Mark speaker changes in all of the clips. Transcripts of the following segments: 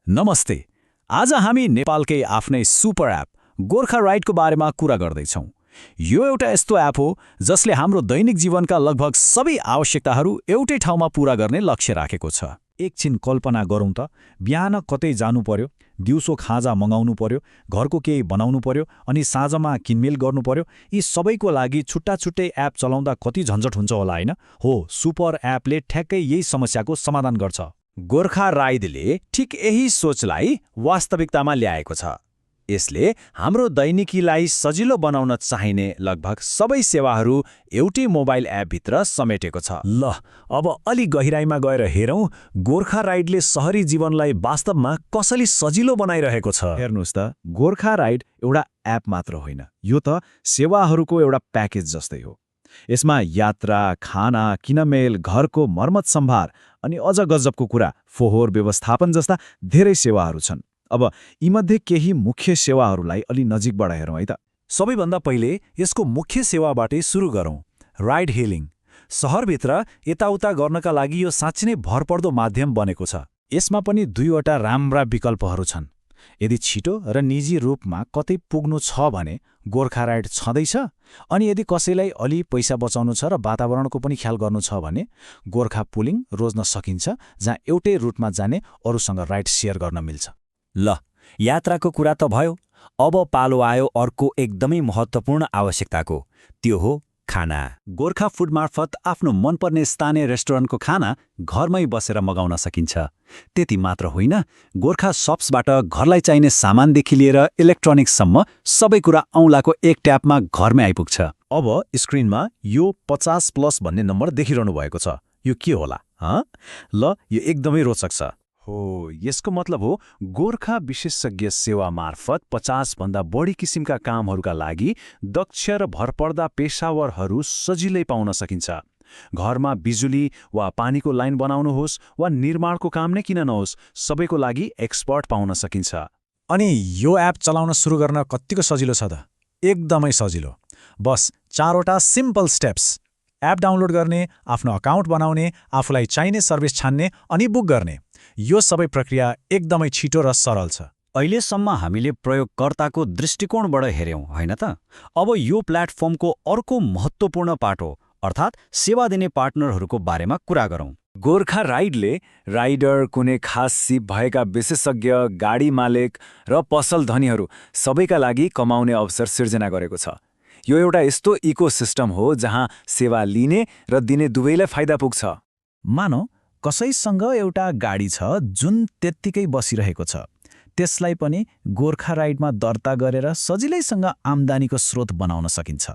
Speaker 1: नमस्ते। आज हामी नेपालकै आफ्नै सुपर एप गोर्खा राइडको बारेमा कुरा गर्दैछौँ। यो एउटा यस्तो एप हो जसले हाम्रो दैनिक जीवनका लगभग सबै आवश्यकताहरू एउटै ठाउँमा पूरा गर्ने लक्ष्य राखेको छ।
Speaker 2: एकछिन कल्पना गरौँ त, बिहान कतै जानु पर्यो, दिउँसो खाजा मगाउनु पर्यो, घरको केही बनाउनु पर्यो अनि साँझमा किनमेल गर्नु पर्यो। यी सबैको लागि छुट्टा छुट्टै एप चलाउँदा कति झन्झट हुन्छ होला हैन? हो, सुपर एपले ठ्याक्कै यही समस्याको समाधान गर्छ।
Speaker 1: गोर्खा राइडले ठिक यही सोचलाई वास्तविकतामा ल्याएको छ। यसले हाम्रो दैनिकीलाई सजिलो बनाउन चाहिने लगभग सबै सेवाहरू एउटै मोबाइल एपभित्र समेटेको छ।
Speaker 2: ल, अब अलि गहिराइमा गएर हेरौँ गोर्खा राइडले सहरी जीवनलाई वास्तवमा कसरी सजिलो बनाइरहेको छ।
Speaker 3: हेर्नुहोस् त, गोर्खा राइड एउटा एप मात्र होइन, यो त सेवाहरूको एउटा प्याकेज जस्तै हो। यसमा यात्रा, खाना, किनमेल, घरको मर्मत सम्भार अनि अझ गजबको कुरा फोहोर व्यवस्थापन जस्ता धेरै सेवाहरू छन्। अब यीमध्ये केही मुख्य सेवाहरूलाई अलि नजिकबाट हेरौँ है त।
Speaker 2: सबैभन्दा पहिले यसको मुख्य सेवाबाटै सुरु गरौँ। राइड हेलिङ। सहरभित्र यताउता गर्नका लागि यो साँच्चै नै भरपर्दो माध्यम बनेको छ। यसमा पनि दुईवटा राम्रा विकल्पहरू छन्। यदि छिटो र निजी रूपमा कतै पुग्नु छ भने गोर्खा राइड छँदैछ, अनि यदि कसैलाई अलि पैसा बचाउनु छ र वातावरणको पनि ख्याल गर्नु छ भने गोर्खा पुलिङ रोज्न सकिन्छ, जहाँ एउटै रुटमा जाने अरूसँग राइड सेयर गर्न मिल्छ।
Speaker 4: ल, यात्राको कुरा त भयो। अब पालो आयो अर्को एकदमै महत्त्वपूर्ण आवश्यकताको, त्यो हो खाना।
Speaker 1: गोर्खा फुड मार्फत आफ्नो मनपर्ने स्थानीय रेस्टुरेन्टको खाना घरमै बसेर मगाउन सकिन्छ। त्यति मात्र होइन, गोर्खा शप्सबाट घरलाई चाहिने सामानदेखि लिएर इलेक्ट्रोनिक्ससम्म सबै कुरा औँलाको एक ट्यापमा घरमै आइपुग्छ।
Speaker 3: अब स्क्रिनमा यो 50+ भन्ने नम्बर देखिरहनु भएको छ। यो के होला? ल, यो एकदमै रोचक छ। हो, यसको मतलब हो गोर्खा विशेषज्ञ सेवा मार्फत 50भन्दा बढी किसिमका कामहरूका लागि दक्ष र भरपर्दा पेसावरहरू सजिलै पाउन सकिन्छ। घरमा बिजुली वा पानीको लाइन बनाउनुहोस् वा निर्माणको काम नै किन नहोस्, सबैको लागि एक्सपर्ट पाउन सकिन्छ।
Speaker 2: अनि यो एप चलाउन सुरु गर्न कत्तिको सजिलो छ त? एकदमै सजिलो। बस 4वटा सिम्पल स्टेप्स। एप डाउनलोड गर्ने, आफ्नो अकाउन्ट बनाउने, आफूलाई चाहिने सर्भिस छान्ने अनि बुक गर्ने। यो सबै प्रक्रिया एकदमै छिटो र सरल छ।
Speaker 4: अहिलेसम्म हामीले प्रयोगकर्ताको दृष्टिकोणबाट हेऱ्यौँ होइन त? अब यो प्लेटफर्मको अर्को महत्त्वपूर्ण पाटो अर्थात् सेवा दिने पार्टनरहरूको बारेमा कुरा गरौँ।
Speaker 1: गोर्खा राइडले राइडर, कुनै खास सिप भएका विशेषज्ञ, गाडी मालिक र पसल धनीहरू सबैका लागि कमाउने अवसर सिर्जना गरेको छ। यो एउटा यस्तो इकोसिस्टम हो जहाँ सेवा लिने र दिने दुवैलाई फाइदा पुग्छ।
Speaker 2: मानौ कसैसँग एउटा गाडी छ जुन त्यत्तिकै बसिरहेको छ, त्यसलाई पनि गोर्खा राइडमा दर्ता गरेर सजिलैसँग आम्दानीको स्रोत बनाउन सकिन्छ।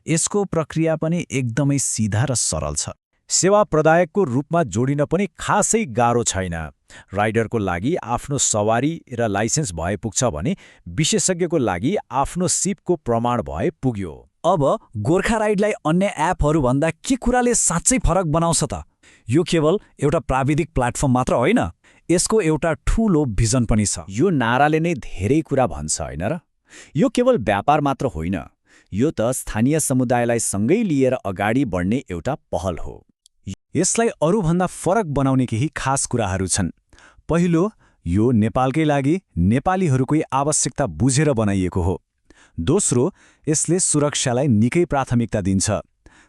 Speaker 2: यसको प्रक्रिया पनि एकदमै सिधा र सरल छ।
Speaker 3: सेवा प्रदायकको रूपमा जोडिन पनि खासै गाह्रो छैन। राइडरको लागि आफ्नो सवारी र लाइसेन्स भए पुग्छ भने विशेषज्ञको लागि आफ्नो सिपको प्रमाण भए पुग्यो।
Speaker 1: अब गोर्खा राइडलाई अन्य एपहरूभन्दा के कुराले साँच्चै फरक बनाउँछ त? यो केवल एउटा प्राविधिक प्लेटफर्म मात्र होइन, यसको एउटा ठूलो भिजन पनि छ।
Speaker 4: यो नाराले नै धेरै कुरा भन्छ होइन र? यो केवल व्यापार मात्र होइन, यो त स्थानीय समुदायलाई सँगै लिएर अगाडि बढ्ने एउटा पहल हो।
Speaker 2: यसलाई अरूभन्दा फरक बनाउने केही खास कुराहरू छन्। पहिलो, यो नेपालकै लागि नेपालीहरूकै आवश्यकता बुझेर बनाइएको हो। दोस्रो, यसले सुरक्षालाई निकै प्राथमिकता दिन्छ।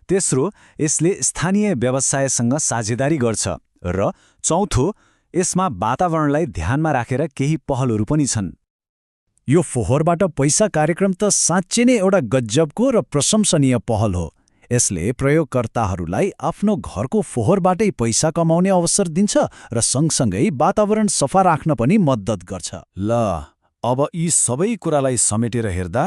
Speaker 2: तेस्रो, यसले स्थानीय व्यवसायसँग साझेदारी गर्छ। र चौथो, यसमा वातावरणलाई ध्यानमा राखेर केही पहलहरू पनि छन्। यो फोहोरबाट पैसा कार्यक्रम त साँच्चै नै एउटा गजबको र प्रशंसनीय पहल हो। यसले प्रयोगकर्ताहरूलाई आफ्नो घरको फोहोरबाटै पैसा कमाउने अवसर दिन्छ र सँगसँगै वातावरण सफा राख्न पनि मद्दत गर्छ।
Speaker 3: ल, अब यी सबै कुरालाई समेटेर हेर्दा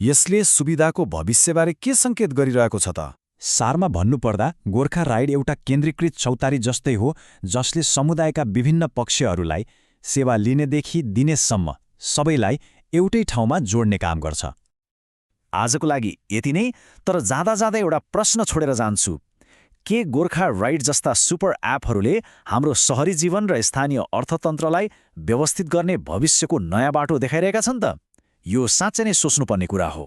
Speaker 3: यसले सुविधाको भविष्यबारे के सङ्केत गरिरहेको छ त?
Speaker 2: सारमा भन्नुपर्दा गोर्खा राइड एउटा केन्द्रीकृत चौतारी जस्तै हो, जसले समुदायका विभिन्न पक्षहरूलाई सेवा लिनेदेखि दिनेसम्म सबैलाई एउटै ठाउँमा जोड्ने काम गर्छ।
Speaker 1: आजको लागि यति नै, तर जाँदा जाँदै एउटा प्रश्न छोडेर जान्छु। के गोर्खा राइड जस्ता सुपर एपहरूले हाम्रो सहरी जीवन र स्थानीय अर्थतन्त्रलाई व्यवस्थित गर्ने भविष्यको नयाँ बाटो देखाइरहेका छन् त? यो साँच्चै नै सोच्नुपर्ने कुरा हो।